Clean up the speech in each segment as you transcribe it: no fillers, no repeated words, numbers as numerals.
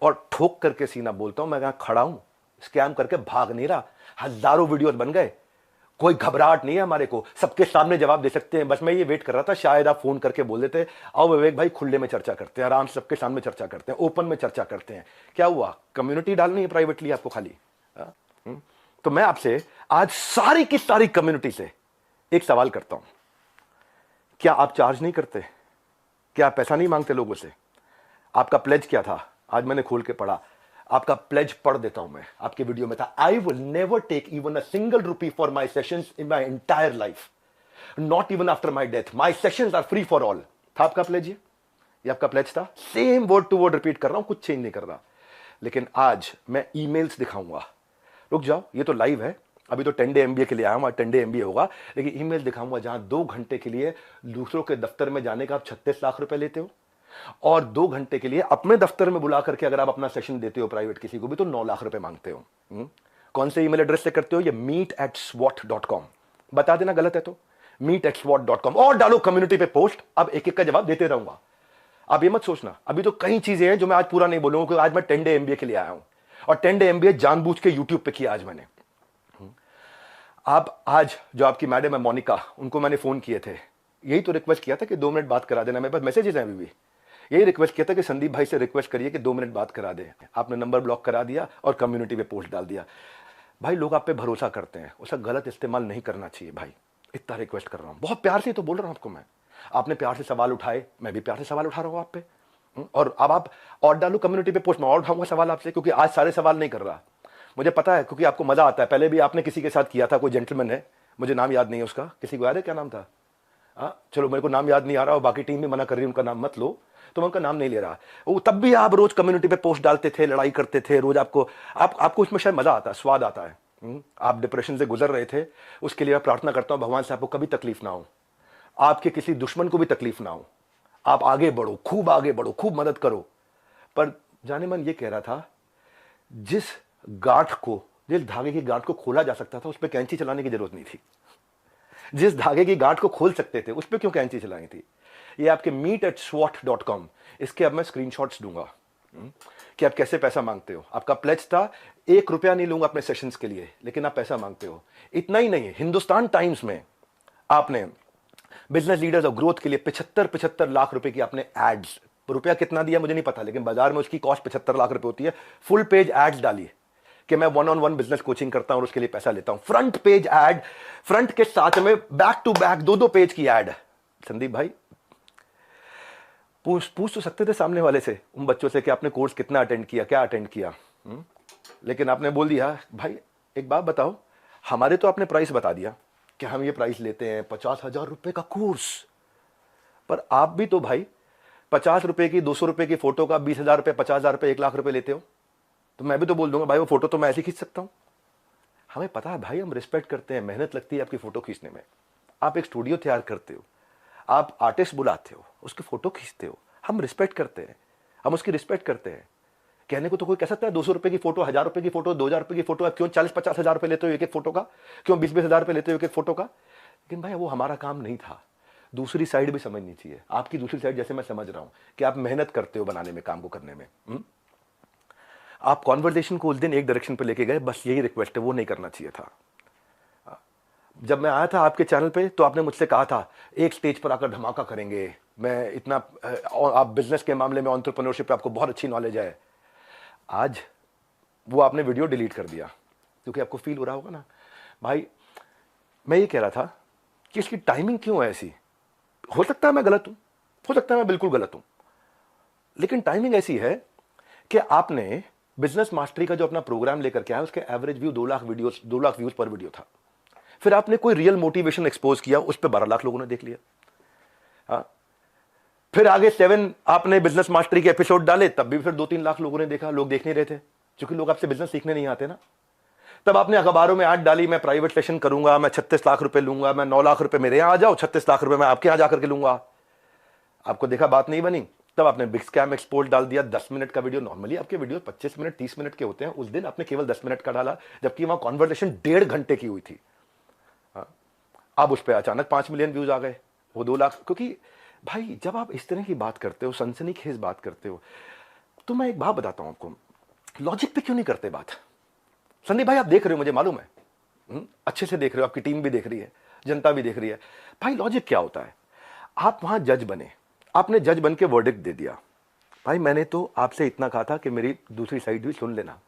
और ठोक करके सीना बोलता हूं, मैं कहां खड़ा हूं, स्कैम करके भाग नहीं रहा। हजारों वीडियोस बन गए, कोई घबराहट नहीं है हमारे को, सबके सामने जवाब दे सकते हैं। बस मैं ये वेट कर रहा था शायद आप फोन करके बोल देते, आओ विवेक भाई खुले में चर्चा करते हैं, आराम से सबके सामने चर्चा करते हैं, ओपन में चर्चा करते हैं। क्या हुआ, कम्युनिटी डालनी है प्राइवेटली आपको खाली? तो मैं आपसे आज सारी की सारी कम्युनिटी से एक सवाल करता हूं, क्या आप चार्ज नहीं करते? क्या आप पैसा नहीं मांगते लोगों से? आपका प्लेज क्या था? आज मैंने खोल के पढ़ा, आपका प्लेज पढ़ देता हूं मैं, आपके वीडियो में था, I will never take even a single rupee for my sessions in my entire life, not even after my death, my sessions are free for all. था आपका प्लेज? ये आपका प्लेज था। Same word to word repeat कर रहा हूं, कुछ change नहीं कर रहा। लेकिन आज मैं ईमेल्स दिखाऊंगा, रुक जाओ, ये तो लाइव है, अभी तो 10 डे एमबीए के लिए आया हूं, 10 डे एमबीए होगा, लेकिन ईमेल दिखाऊंगा जहां 2 घंटे के लिए दूसरों के दफ्तर में जाने का आप 36 लाख रुपए लेते हो, और 2 घंटे के लिए अपने दफ्तर में बुला करके अगर आप अपना सेशन देते हो प्राइवेट किसी को भी तो 9 लाख रुपए मांगते हो। कौन से ईमेल एड्रेस से करते हो? ये meet@swat.com। बता देना गलत है तो meet@swat.com, और डालो कम्युनिटी पे पोस्ट, अब एक एक का जवाब देते रहूंगा। आप ये मत सोचना, अभी तो कई चीजें हैं जो मैं आज पूरा नहीं बोलूंगा, क्योंकि आज मैं 10 डे एमबीए के लिए आया हूं, और 10 डे एमबीए जानबूझ के यूट्यूब पे किया आज मैंने। आप आज जो आपकी मैडम है मोनिका, उनको मैंने फोन किए थे, यही तो रिक्वेस्ट किया था कि 2 मिनट बात करा देना, मेरे पास मैसेजेस हैं अभी भी, यही रिक्वेस्ट किया था कि संदीप भाई से रिक्वेस्ट करिए कि 2 मिनट बात करा दे। आपने नंबर ब्लॉक करा दिया और कम्युनिटी पे पोस्ट डाल दिया। भाई लोग आप पे भरोसा करते हैं, उसका गलत इस्तेमाल नहीं करना चाहिए भाई, इतना रिक्वेस्ट कर रहा हूं, बहुत प्यार से तो बोल रहा हूं आपको मैं। आपने प्यार से सवाल उठाए, मैं भी प्यार से सवाल उठा रहा हूं आप पे, और अब आप और डालो कम्युनिटी पे पोस्ट में, और उठाऊंगा सवाल आपसे, क्योंकि आज सारे सवाल नहीं कर रहा, मुझे पता है, क्योंकि आपको मजा आता है। पहले भी आपने किसी के साथ किया था, कोई जेंटलमैन है, मुझे नाम याद नहीं है उसका, किसी को याद है क्या नाम था? चलो मेरे को नाम याद नहीं आ रहा, और बाकी टीम भी मना कर रही है उनका नाम मत लो, तो मैं उनका नाम नहीं ले रहा। वो तब भी आप रोज कम्युनिटी पे पोस्ट डालते थे, लड़ाई करते थे रोज, आपको उसमें शायद मजा आता है, स्वाद आता है। आप डिप्रेशन से गुजर रहे थे, उसके लिए मैं प्रार्थना करता हूं भगवान से आपको कभी तकलीफ ना हो, आपके किसी दुश्मन को भी तकलीफ ना हो, आप आगे बढ़ो, खूब आगे बढ़ो, खूब मदद करो। पर जाने मन ये कह रहा था, जिस गांठ को, जिस धागे की गांठ को खोला जा सकता था उस पर कैंची चलाने की जरूरत नहीं थी, जिस धागे की गांठ को खोल सकते थे उस पर क्यों कैंची चलाई थी? ये आपके meet@swat.com, इसके अब मैं स्क्रीनशॉट्स दूंगा कि आप कैसे पैसा मांगते हो। आपका प्लेज था 1 रुपया नहीं लूंगा अपने सेशंस के लिए, लेकिन आप पैसा मांगते हो। इतना ही नहीं, हिंदुस्तान टाइम्स में आपने बिजनेस लीडर्स और ग्रोथ के लिए 75 लाख रुपए की आपने एड्स, रुपया कितना दिया मुझे नहीं पता, लेकिन बाजार में उसकी कॉस्ट 75 लाख रुपए होती है, फुल पेज एड्स डाली कि मैं 1-on-1 बिजनेस कोचिंग करता हूं और उसके लिए पैसा लेता हूं। फ्रंट पेज एड, फ्रंट के साथ में बैक टू बैक 2-2 पेज की एड। संदीप भाई पूछ तो सकते थे सामने वाले से, उन बच्चों से कि आपने कोर्स कितना अटेंड किया, क्या अटेंड किया, लेकिन आपने बोल दिया भाई एक बात बताओ, हमारे तो आपने प्राइस बता दिया कि हम ये प्राइस लेते हैं 50,000 रुपए का कोर्स, पर आप भी तो भाई 50 रुपए की, 200 रुपए की फोटो का 20,000 रुपए, 50,000 रुपए, 1 लाख रुपए लेते हो। तो मैं भी तो बोल दूंगा भाई वो फोटो तो मैं ऐसे खींच सकता हूं। हमें पता है भाई, हम रिस्पेक्ट करते हैं, मेहनत लगती है आपकी फोटो खींचने में, आप एक स्टूडियो तैयार करते हो, आप आर्टिस्ट बुलाते हो, उसकी फोटो खींचते हो, हम रिस्पेक्ट करते हैं, हम उसकी रिस्पेक्ट करते हैं। कहने को तो कोई कह सकता है 200 रुपए की फोटो, 1,000 रुपए की फोटो, 2,000 रुपए की फोटो, आप क्यों 40-50 हजार रुपए लेते हो एक एक फोटो का, क्यों 20-20 हजार रुपए लेते हो एक एक फोटो का? लेकिन भाई वो हमारा काम नहीं था। दूसरी साइड भी समझनी चाहिए, आपकी दूसरी साइड जैसे मैं समझ रहा हूं कि आप मेहनत करते हो बनाने में, काम को करने में। आप कॉन्वर्सेशन को उस दिन एक डायरेक्शन पे लेके गए, बस यही रिक्वेस्ट है, वो नहीं करना चाहिए था। जब मैं आया था आपके चैनल पे तो आपने मुझसे कहा था एक स्टेज पर आकर धमाका करेंगे, मैं इतना, आप बिजनेस के मामले में, एंटरप्रेन्योरशिप पे आपको बहुत अच्छी नॉलेज है। आज वो आपने वीडियो डिलीट कर दिया, क्योंकि आपको फील हो रहा होगा ना भाई, मैं ये कह रहा था कि इसकी टाइमिंग क्यों है ऐसी। हो सकता है मैं गलत हूं, हो सकता है मैं बिल्कुल गलत हूं, लेकिन टाइमिंग ऐसी है कि आपने बिजनेस मास्टरी का जो अपना प्रोग्राम लेकर के आया, उसके average view 2 lakh videos, 2 lakh views पर वीडियो था। फिर आपने कोई रियल मोटिवेशन एक्सपोज किया, उस पर 12 लाख लोगों ने देख लिया। हाँ, फिर आगे 7 आपने बिजनेस मास्टरी के एपिसोड डाले, तब भी फिर 2-3 लाख लोगों ने देखा। लोग देख नहीं रहे थे क्योंकि लोग आपसे बिजनेस सीखने नहीं आते ना। तब आपने अखबारों में ऐड डाली, मैं प्राइवेट सेशन करूंगा, मैं 36 लाख रुपए लूंगा, मैं 9 लाख रुपए मेरे यहां आ जाओ, 36 लाख रुपए मैं आपके यहां जाकर के लूंगा। आपको देखा बात नहीं बनी, तब आपने बिग स्कैम एक्सपोर्ट डाल दिया। 10 मिनट का वीडियो, नॉर्मली आपके वीडियो 25 मिनट 30 मिनट के होते हैं, उस दिन आपने केवल 10 मिनट का डाला, जबकि वहां कॉन्वर्सेशन 1.5 घंटे की हुई थी। अब उस पर अचानक 5 मिलियन व्यूज आ गए, वो 2 लाख। क्योंकि भाई जब आप इस तरह की बात करते हो, सनसनीखेज बात करते हो, तो मैं एक बात बताता हूं आपको, लॉजिक पे क्यों नहीं करते बात? संदीप भाई आप देख रहे हो, मुझे मालूम है, अच्छे से देख रहे हो, आपकी टीम भी देख रही है, जनता भी देख रही है। भाई लॉजिक क्या होता है? आप वहां जज बने, आपने जज बन के वर्डिक्ट दे दिया। भाई मैंने तो आपसे इतना कहा था कि मेरी दूसरी साइड भी सुन लेना,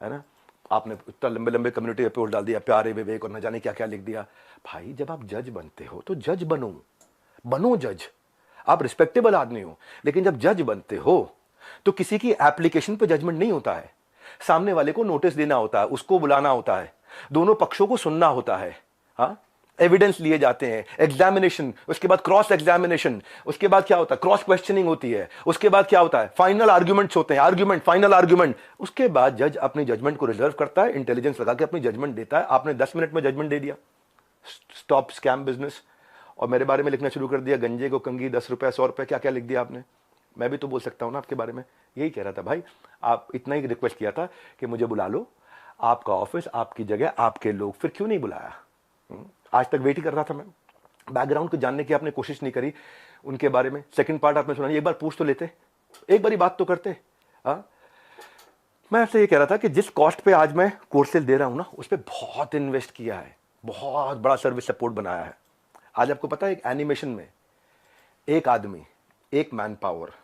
है ना? आपने इतना लंबे लंबे कम्युनिटी रिपोर्ट डाल दिया, प्यारे विवेक और न जाने क्या क्या लिख दिया। भाई जब आप जज बनते हो तो जज बनो, बनो जज। आप रिस्पेक्टेबल आदमी हो, लेकिन जब जज बनते हो तो किसी की एप्लीकेशन पे जजमेंट नहीं होता है। सामने वाले को नोटिस देना होता है, उसको बुलाना होता है, दोनों पक्षों को सुनना होता है, हाँ, एविडेंस लिए जाते हैं, एग्जामिनेशन, उसके बाद क्रॉस एग्जामिनेशन, उसके बाद क्या होता है, क्रॉस क्वेश्चनिंग होती है, उसके बाद क्या होता है, फाइनल आर्ग्यूमेंट्स होते हैं, आर्ग्यूमेंट, फाइनल आर्ग्यूमेंट। उसके बाद जज अपनी जजमेंट को रिजर्व करता है, इंटेलिजेंस लगा के अपनी जजमेंट देता है। आपने 10 मिनट में जजमेंट दे दिया, स्टॉप स्कैम बिजनेस, और मेरे बारे में लिखना शुरू कर दिया, गंजे को कंगी, 10 रुपए 100 रुपए, क्या क्या लिख दिया आपने। मैं भी तो बोल सकता हूं ना आपके बारे में, यही कह रहा था भाई, आप इतना ही रिक्वेस्ट किया था कि मुझे बुला लो, आपका ऑफिस, आपकी जगह, आपके लोग, फिर क्यों नहीं बुलाया? आज तक वेट ही कर रहा था मैं, बैकग्राउंड को जानने की आपने कोशिश नहीं करी उनके बारे में। सेकंड पार्ट आपने सुना, एक बार पूछ तो लेते, एक बारी बात तो करते। हाँ, मैं आपसे ये कह रहा था कि जिस कॉस्ट पे आज मैं कोर्सेज दे रहा हूं ना, उस पर बहुत इन्वेस्ट किया है, बहुत बड़ा सर्विस सपोर्ट बनाया है। आज आपको पता है एक एनिमेशन में एक आदमी, एक मैन पावर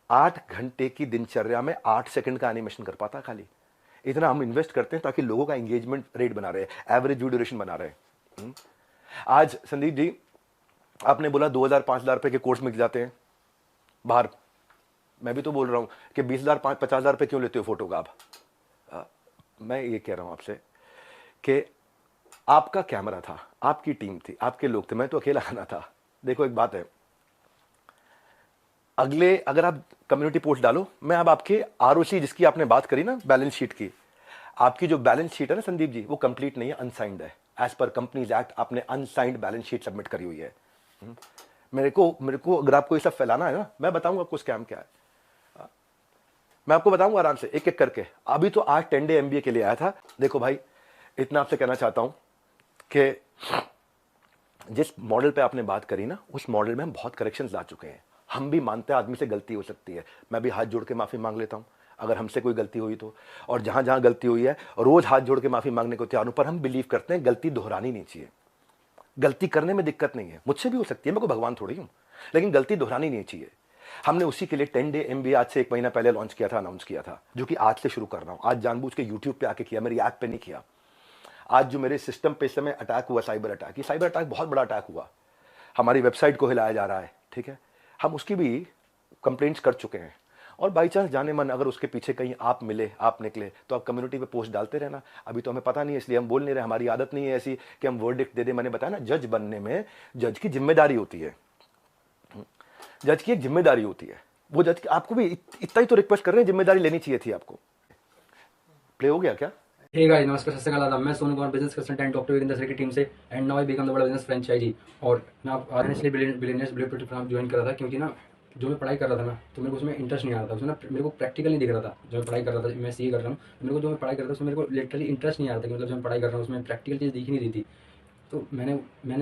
8 घंटे की दिनचर्या में 8 सेकंड का एनिमेशन कर पाता खाली। इतना हम इन्वेस्ट करते हैं ताकि लोगों का एंगेजमेंट रेट बना रहे, एवरेज व्यू ड्यूरेशन बना रहे। आज संदीप जी आपने बोला 2000-5000 रुपए के कोर्स मिल जाते हैं बाहर। मैं भी तो बोल रहा हूं कि 20,000-50,000 रुपए क्यों लेते हो फोटो का आप? मैं ये कह रहा हूं आपसे कि आपका कैमरा था, आपकी टीम थी, आपके लोग थे, मैं तो अकेला आना था। देखो एक बात है, अगले अगर आप कम्युनिटी पोस्ट डालो, मैं अब आपके आरओसी जिसकी आपने बात करी ना, बैलेंस शीट की, आपकी जो बैलेंस शीट है ना संदीप जी, वो कंप्लीट नहीं है, अनसाइंड है। एज पर कंपनीज एक्ट आपने अनसाइंड बैलेंस शीट सबमिट करी हुई है। मेरे को अगर आपको ये सब फैलाना है ना, मैं बताऊंगा आपको स्कैम क्या है, मैं आपको बताऊंगा आराम से एक एक करके। अभी तो आज 10 डे MBA के लिए आया था। देखो भाई, इतना आपसे कहना चाहता हूं कि जिस मॉडल पे आपने बात करी ना, उस मॉडल में हम बहुत करेक्शंस ला चुके हैं। हम भी मानते हैं आदमी से गलती हो सकती है, मैं भी हाथ जोड़ के माफी मांग लेता हूं अगर हमसे कोई गलती हुई तो। और जहां जहां गलती हुई है रोज हाथ जोड़ के माफी मांगने को तैयार हूं, पर हम बिलीव करते हैं गलती दोहरानी नहीं चाहिए। गलती करने में दिक्कत नहीं है, मुझसे भी हो सकती है, मैं कोई भगवान थोड़ी हूं, लेकिन गलती दोहरानी नहीं चाहिए। हमने उसी के लिए 10 डे MBA आज से 1 महीना पहले लॉन्च किया था, अनाउंस किया था, जो कि आज से शुरू कर रहा हूं। आज जानबूझ के यूट्यूब पे आके किया, मेरी ऐप पे नहीं किया। आज जो मेरे सिस्टम पे इस समय अटैक हुआ, साइबर अटैक, ये साइबर अटैक बहुत बड़ा अटैक हुआ, हमारी वेबसाइट को हिलाया जा रहा है, ठीक है, हम उसकी भी कंप्लेंट्स कर चुके हैं। और बाई चांस जाने मन अगर उसके पीछे कहीं आप मिले, आप निकले, तो आप कम्युनिटी पे पोस्ट डालते रहना। अभी तो हमें पता नहीं है, इसलिए हम बोल नहीं रहे, हमारी आदत नहीं है ऐसी कि हम वर्डिक्ट दे दे। मैंने बताया ना, जज बनने में जज की जिम्मेदारी होती है, जज की एक जिम्मेदारी होती है। वो जज की, आपको भी इतना ही तो रिक्वेस्ट कर रहे हैं, जिम्मेदारी लेनी चाहिए थी आपको। प्ले हो गया क्या? हे गाइस, नमस्कार, सत श्री अकाल, आदाब। मैं Sonu Kumar, business consultant doctor Virendra sir की टीम से, and now I become the world business franchisee. और मैं आप आज इसलिए बिलियनियर्स ब्लूप्रिंट प्रोग्राम ज्वाइन कर रहा था क्योंकि ना, जो मैं पढ़ाई कर रहा था ना, तो मेरे को उसमें इंटरेस्ट नहीं आ रहा था। उसमें ना मेरे को प्रैक्टिकल नहीं दिख रहा था। जो मैं पढ़ाई कर रहा था, मैं सीए कर रहा हूँ, मेरे को जो मैं पढ़ाई कर रहा था उसमें मेरे को लिटरली इंटरेस्ट नहीं आ रहा था कि मतलब जो मैं पढ़ाई कर रहा हूँ उसमें प्रैक्टिकल चीज़ दिख नहीं रही थी। तो मैंने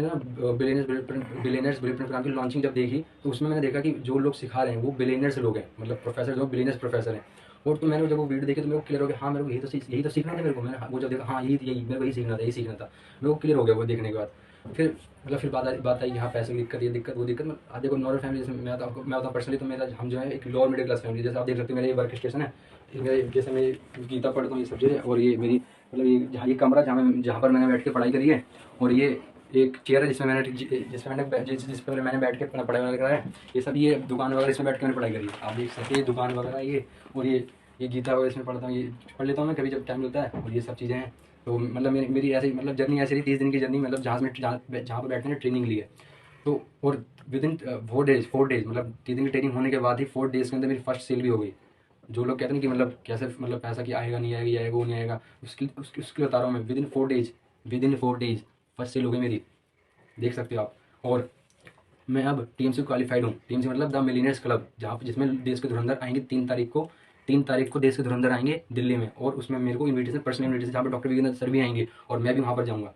ना बिलियनर्स ब्लूप्रिंट प्रोग्राम की लॉन्चिंग जब देखी, तो उसमें मैंने देखा कि जो लोग सिखा रहे हैं वो बिलियनर्स लोग हैं, मतलब प्रोफेसर, जो बिलियनर्स प्रोफेसर हैं। और तो मैंने जब वो वीडियो देखी तो मेरे को क्लियर हो गया, हाँ मेरे को यही तो सीखना था मेरे को। मैंने वो जब देखा, हाँ यही मेरे को यही सीखना था, मेरे को क्लियर हो गया वो देखने के बाद। फिर मतलब फिर बात आई यहाँ पैसे की दिक्कत, ये दिक्कत, वो दिक्कत। मैं देखो, नॉर्मल फैमिली, जैसे मैं बताऊँ पर्सनली, तो मेरा, हम जो है एक लोअर मिडिल क्लास फैमिली। जैसे आप देख सकते हो, मेरा ये वर्क स्टेशन है, जैसे मैं गीता पढ़ता हूँ, ये सब चीज़ें। और ये मेरी मतलब ये कमरा जहाँ पर मैंने बैठ के पढ़ाई करी है। और ये एक चेयर है जिसमें जिस पर मैंने बैठ के पढ़ाई वगैरह करा है। ये सब, ये दुकान वगैरह, इसमें बैठ के मैंने पढ़ाई करी है। आप देख सकते हैं, ये दुकान वगैरह ये। और ये गीता वगैरह इसमें पढ़ता हूँ, ये पढ़ लेता हूँ मैं कभी जब टाइम मिलता है। और ये सब चीज़ें हैं। तो मतलब मेरी ऐसी मतलब जर्नी ऐसी रही, 30 दिन की जर्नी, मतलब जहाँ पर बैठने ने ट्रेनिंग ली है। तो और विद इन 4 डेज मतलब 3 दिन की ट्रेनिंग होने के बाद ही 4 डेज के अंदर मेरी फर्स्ट सेल भी हो गई। जो लोग कहते हैं कि मतलब कैसे, मतलब पैसा कि आएगा नहीं आएगा, ये आएगा वो नहीं आएगा, उसकी बता रहा हूँ मैं। Within 4 days first sale हो गई मेरी, देख सकते हो आप। और मैं अब टीम से क्वालिफाइड हूँ। टीम से मतलब द मिलीनियर्स क्लब, जहाँ पे जिसमें देश के धुरंधर आएंगे 3 तारीख को देश के धुरंधर आएंगे दिल्ली में। और उसमें मेरे को इन्विटेशन, पर्सनल इन्विटेशन, जहाँ पर डॉक्टर वीरेंद्र सर भी आएंगे और मैं भी वहाँ पर जाऊँगा।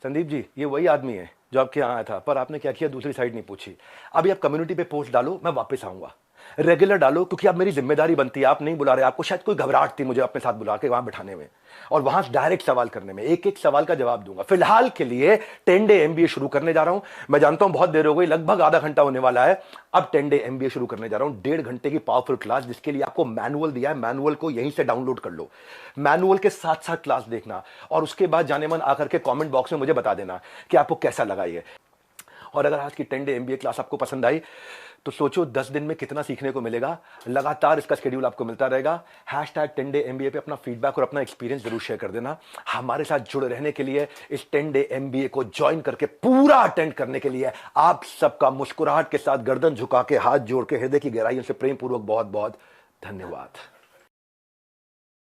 संदीप जी, ये वही आदमी है जो आपके यहाँ आया था, पर आपने क्या किया, दूसरी साइड नहीं पूछी। अभी आप कम्युनिटी पे पोस्ट डालो, मैं वापस आऊंगा। रेगुलर डालो, क्योंकि अब मेरी जिम्मेदारी बनती है। आप नहीं बुला रहे, आपको शायद कोई घबराहट थी मुझे अपने साथ बुला के वहां बैठाने में और वहां डायरेक्ट सवाल करने में। एक एक सवाल का जवाब दूंगा। फिलहाल के लिए 10 डे एमबीए शुरू करने जा रहा हूं। मैं जानता हूं बहुत देर हो गई, लगभग आधा घंटा होने वाला है। अब 10 डे एमबीए शुरू करने जा रहा हूं, 1.5 घंटे की पावरफुल क्लास, जिसके लिए आपको मैनुअल दिया है। मैनुअल को यहीं से डाउनलोड कर लो, मैनुअल के साथ साथ क्लास देखना और उसके बाद जाने मन आकर के कमेंट बॉक्स में मुझे बता देना कि आपको कैसा लगा ये। और अगर आज की 10 डे एमबीए क्लास आपको पसंद आई तो सोचो 10 दिन में कितना सीखने को मिलेगा। लगातार इसका शेड्यूल आपको मिलता रहेगा। हैशटैग 10 डे एमबीए पे अपना फीडबैक और अपना एक्सपीरियंस जरूर शेयर कर देना। हमारे साथ जुड़े रहने के लिए, इस 10 डे एमबीए को ज्वाइन करके पूरा अटेंड करने के लिए आप सबका मुस्कुराहट के साथ गर्दन झुका के हाथ जोड़ के हृदय की गहराइयों से प्रेम पूर्वक बहुत बहुत धन्यवाद।